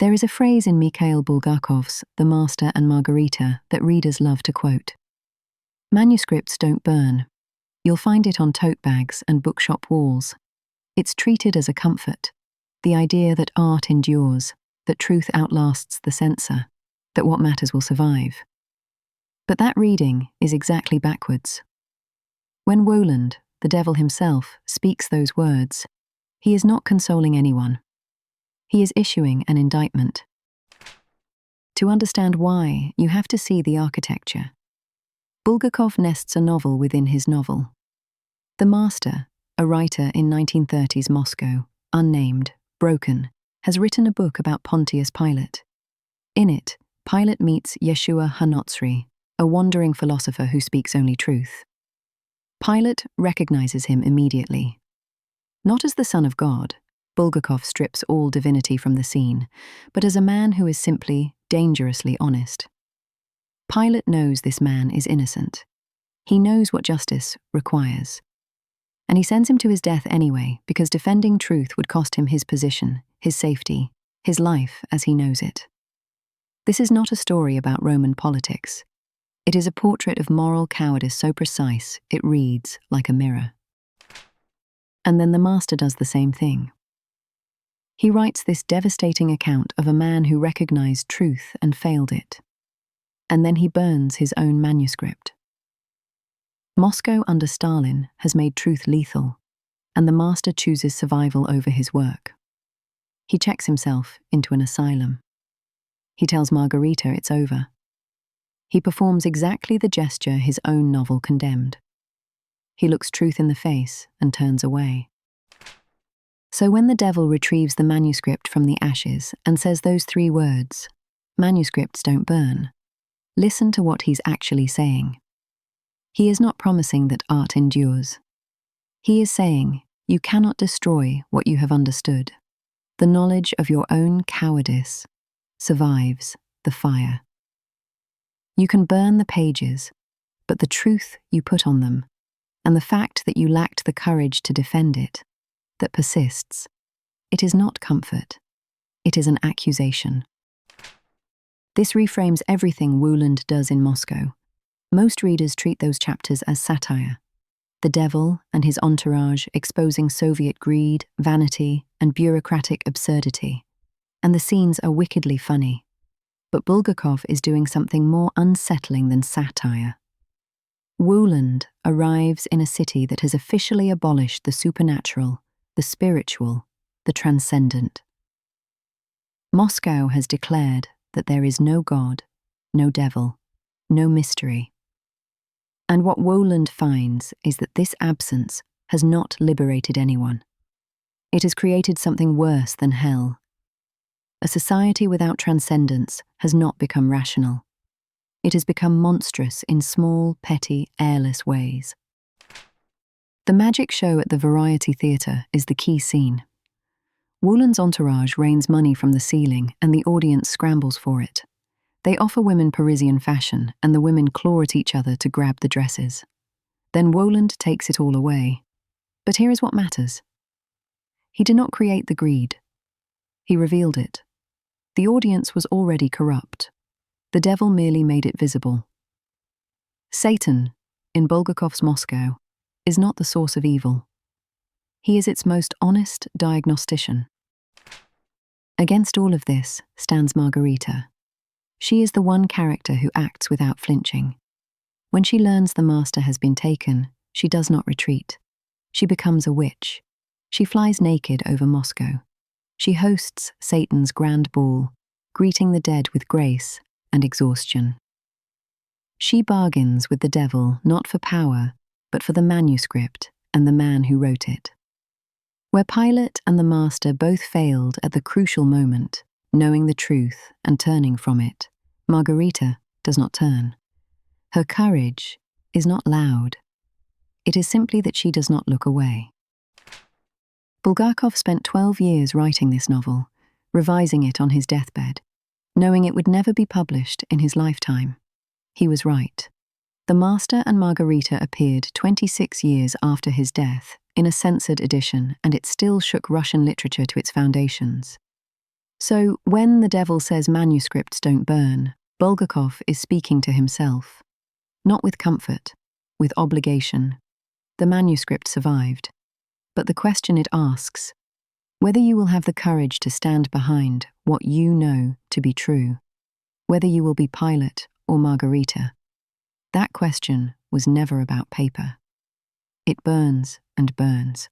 There is a phrase in Mikhail Bulgakov's The Master and Margarita that readers love to quote. Manuscripts don't burn. You'll find it on tote bags and bookshop walls. It's treated as a comfort, the idea that art endures, that truth outlasts the censor, that what matters will survive. But that reading is exactly backwards. When Woland, the devil himself, speaks those words, he is not consoling anyone. He is issuing an indictment. To understand why, you have to see the architecture. Bulgakov nests a novel within his novel. The Master, a writer in 1930s Moscow, unnamed, broken, has written a book about Pontius Pilate. In it, Pilate meets Yeshua HaNotzri, a wandering philosopher who speaks only truth. Pilate recognizes him immediately. Not as the Son of God, Bulgakov strips all divinity from the scene, but as a man who is simply, dangerously honest. Pilate knows this man is innocent. He knows what justice requires. And he sends him to his death anyway, because defending truth would cost him his position, his safety, his life as he knows it. This is not a story about Roman politics. It is a portrait of moral cowardice so precise it reads like a mirror. And then the Master does the same thing. He writes this devastating account of a man who recognized truth and failed it. And then he burns his own manuscript. Moscow under Stalin has made truth lethal, and the Master chooses survival over his work. He checks himself into an asylum. He tells Margarita it's over. He performs exactly the gesture his own novel condemned. He looks truth in the face and turns away. So when the devil retrieves the manuscript from the ashes and says those 3 words, "Manuscripts don't burn," listen to what he's actually saying. He is not promising that art endures. He is saying, you cannot destroy what you have understood. The knowledge of your own cowardice survives the fire. You can burn the pages, but the truth you put on them, and the fact that you lacked the courage to defend it, that persists, it is not comfort. It is an accusation. This reframes everything Woland does in Moscow. Most readers treat those chapters as satire. The devil and his entourage exposing Soviet greed, vanity, and bureaucratic absurdity. And the scenes are wickedly funny. But Bulgakov is doing something more unsettling than satire. Woland arrives in a city that has officially abolished the supernatural, the spiritual, the transcendent. Moscow has declared that there is no God, no devil, no mystery. And what Woland finds is that this absence has not liberated anyone. It has created something worse than hell. A society without transcendence has not become rational. It has become monstrous in small, petty, airless ways. The magic show at the Variety Theatre is the key scene. Woland's entourage rains money from the ceiling and the audience scrambles for it. They offer women Parisian fashion and the women claw at each other to grab the dresses. Then Woland takes it all away. But here is what matters. He did not create the greed. He revealed it. The audience was already corrupt. The devil merely made it visible. Satan, in Bulgakov's Moscow, is not the source of evil. He is its most honest diagnostician. Against all of this stands Margarita. She is the one character who acts without flinching. When she learns the Master has been taken, she does not retreat. She becomes a witch. She flies naked over Moscow. She hosts Satan's grand ball, greeting the dead with grace and exhaustion. She bargains with the devil not for power, but for the manuscript and the man who wrote it. Where Pilate and the Master both failed at the crucial moment, knowing the truth and turning from it, Margarita does not turn. Her courage is not loud. It is simply that she does not look away. Bulgakov spent 12 years writing this novel, revising it on his deathbed, knowing it would never be published in his lifetime. He was right. The Master and Margarita appeared 26 years after his death in a censored edition, and it still shook Russian literature to its foundations. So, when the devil says manuscripts don't burn, Bulgakov is speaking to himself. Not with comfort, with obligation. The manuscript survived. But the question it asks, whether you will have the courage to stand behind what you know to be true, whether you will be Pilate or Margarita, that question was never about paper. It burns and burns.